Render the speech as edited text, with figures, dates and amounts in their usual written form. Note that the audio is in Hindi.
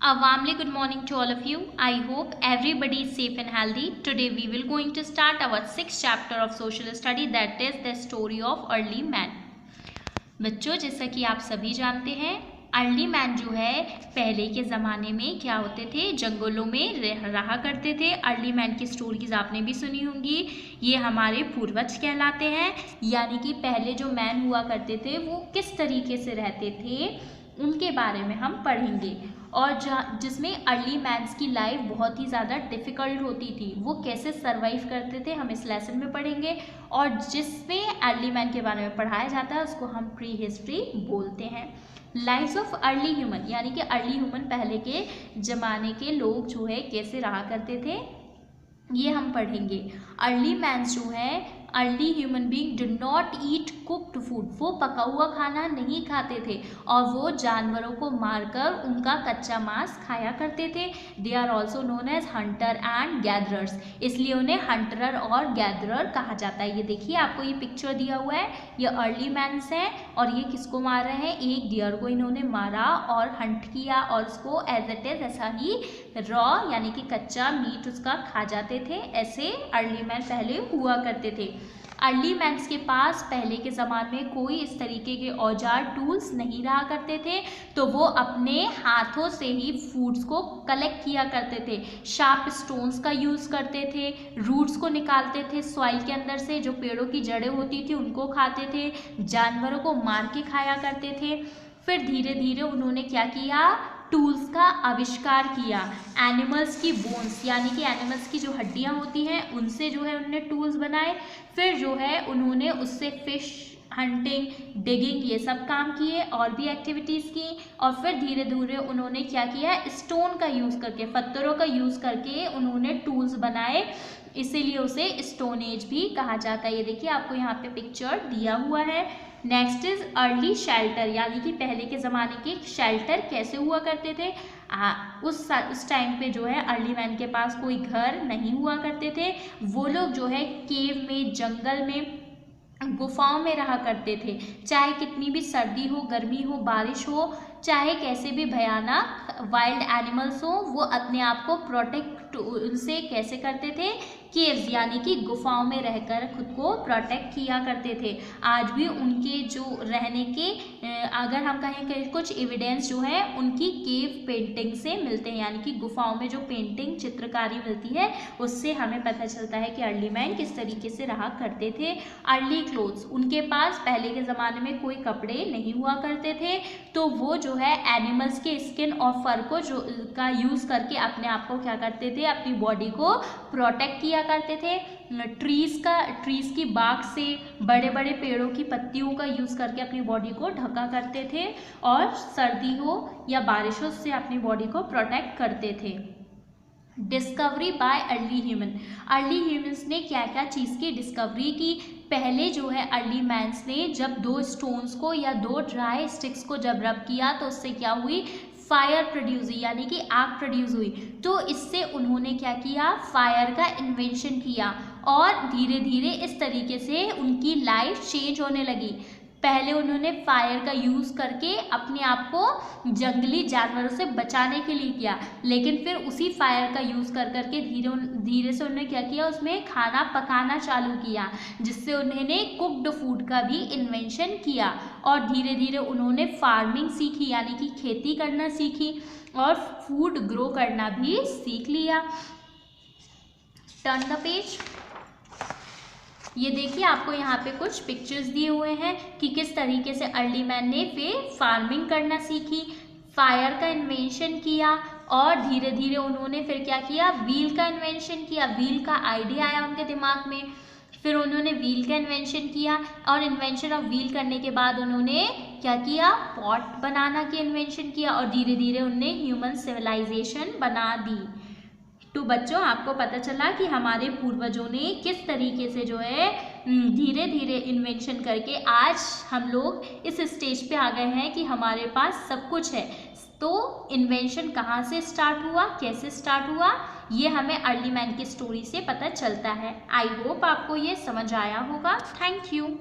A warmly good morning to all of you. I hope everybody is safe and healthy. Today we will going to start our 6th chapter of social study, that is the story of early man. बच्चों, जैसा कि आप सभी जानते हैं, अर्ली मैन जो है पहले के ज़माने में क्या होते थे, जंगलों में रहा करते थे। अर्ली मैन की स्टोरीज आपने भी सुनी होंगी। ये हमारे पूर्वज कहलाते हैं, यानी कि पहले जो मैन हुआ करते थे वो किस तरीके से रहते थे उनके बारे में हम पढ़ेंगे। और जिसमें अर्ली मैन्स की लाइफ बहुत ही ज़्यादा डिफ़िकल्ट होती थी, वो कैसे सर्वाइव करते थे हम इस लेसन में पढ़ेंगे। और जिसमें अर्ली मैन के बारे में पढ़ाया जाता है उसको हम प्री हिस्ट्री बोलते हैं। लाइव्स ऑफ अर्ली ह्यूमन, यानी कि अर्ली ह्यूमन पहले के ज़माने के लोग जो है कैसे रहा करते थे, ये हम पढ़ेंगे। अर्ली मैन्स जो है, early human being do not eat cooked food, वो पका हुआ खाना नहीं खाते थे और वो जानवरों को मारकर उनका कच्चा मांस खाया करते थे। They are also known as hunter and gatherers, इसलिए उन्हें हंटरर और गैदरर कहा जाता है। ये देखिए, आपको ये पिक्चर दिया हुआ है, ये अर्ली मैन्स हैं और ये किसको मार रहे हैं, एक डियर को इन्होंने मारा और हंट किया और उसको एज इट इज ऐसा ही रॉ यानी कि कच्चा मीट उसका खा जाते थे। ऐसे अर्ली मैन पहले हुआ करते थे। अर्ली मैन्स के पास पहले के ज़माने में कोई इस तरीके के औजार टूल्स नहीं रहा करते थे, तो वो अपने हाथों से ही फूड्स को कलेक्ट किया करते थे। शार्प स्टोन्स का यूज़ करते थे, रूट्स को निकालते थे सॉइल के अंदर से, जो पेड़ों की जड़ें होती थी उनको खाते थे, जानवरों को मार के खाया करते थे। फिर धीरे धीरे उन्होंने क्या किया, टूल्स का आविष्कार किया। एनिमल्स की बोन्स यानी कि एनिमल्स की जो हड्डियां होती हैं उनसे जो है उन्होंने टूल्स बनाए। फिर जो है उन्होंने उससे फिश हंटिंग, डिगिंग, ये सब काम किए और भी एक्टिविटीज़ की। और फिर धीरे धीरे उन्होंने क्या किया, स्टोन का यूज़ करके, पत्थरों का यूज़ करके उन्होंने टूल्स बनाए, इसीलिए उसे स्टोन एज भी कहा जाता है। ये देखिए, आपको यहाँ पे पिक्चर दिया हुआ है। नेक्स्ट इज अर्ली शेल्टर, यानी कि पहले के ज़माने के शेल्टर कैसे हुआ करते थे। उस टाइम पे जो है अर्ली मैन के पास कोई घर नहीं हुआ करते थे। वो लोग जो है केव में, जंगल में, गुफाओं में रहा करते थे। चाहे कितनी भी सर्दी हो, गर्मी हो, बारिश हो, चाहे कैसे भी भयानक वाइल्ड एनिमल्स हो, वो अपने आप को प्रोटेक्ट उनसे कैसे करते थे, केव्स यानी कि गुफाओं में रहकर खुद को प्रोटेक्ट किया करते थे। आज भी उनके जो रहने के अगर हम कहें कि कुछ एविडेंस जो है उनकी केव पेंटिंग से मिलते हैं, यानी कि गुफाओं में जो पेंटिंग चित्रकारी मिलती है उससे हमें पता चलता है कि अर्ली मैन किस तरीके से रहा करते थे। अर्ली क्लोथ्स, उनके पास पहले के ज़माने में कोई कपड़े नहीं हुआ करते थे, तो वो जो है एनिमल्स के स्किन और फर को जो का यूज़ करके अपने आप को क्या करते थे, अपनी बॉडी को प्रोटेक्ट किया करते थे। ट्रीज़ की बार्क से, बड़े बड़े पेड़ों की पत्तियों का यूज़ करके अपनी बॉडी को ढका करते थे और सर्दी हो या बारिश हो उससे अपनी बॉडी को प्रोटेक्ट करते थे। Discovery bye early human, early humans ने क्या क्या चीज़ की डिस्कवरी की। पहले जो है अर्ली मैन्स ने जब 2 स्टोन्स को या 2 ड्राई स्टिक्स को जब रब किया तो उससे क्या हुई, फायर प्रोड्यूस हुई, यानी कि आग प्रोड्यूस हुई। तो इससे उन्होंने क्या किया, फायर का इन्वेंशन किया और धीरे धीरे इस तरीके से उनकी लाइफ चेंज होने लगी। पहले उन्होंने फायर का यूज़ करके अपने आप को जंगली जानवरों से बचाने के लिए किया, लेकिन फिर उसी फायर का यूज़ कर करके धीरे धीरे से उन्होंने क्या किया, उसमें खाना पकाना चालू किया, जिससे उन्होंने कुक्ड फूड का भी इन्वेंशन किया। और धीरे धीरे उन्होंने फार्मिंग सीखी, यानी कि खेती करना सीखी और फूड ग्रो करना भी सीख लिया। Turn the page. ये देखिए, आपको यहाँ पे कुछ पिक्चर्स दिए हुए हैं कि किस तरीके से अर्ली मैन ने फिर फार्मिंग करना सीखी, फायर का इन्वेंशन किया और धीरे धीरे उन्होंने फिर क्या किया, व्हील का इन्वेंशन किया। व्हील का आइडिया आया उनके दिमाग में, फिर उन्होंने व्हील का इन्वेंशन किया और इन्वेंशन ऑफ व्हील करने के बाद उन्होंने क्या किया, पॉट बनाना की इन्वेंशन किया और धीरे धीरे उन्होंने ह्यूमन सिविलाइजेशन बना दी। तो बच्चों, आपको पता चला कि हमारे पूर्वजों ने किस तरीके से जो है धीरे धीरे इन्वेंशन करके आज हम लोग इस स्टेज पे आ गए हैं कि हमारे पास सब कुछ है। तो इन्वेंशन कहाँ से स्टार्ट हुआ, कैसे स्टार्ट हुआ, ये हमें अर्ली मैन की स्टोरी से पता चलता है। आई होप आपको ये समझ आया होगा। Thank you.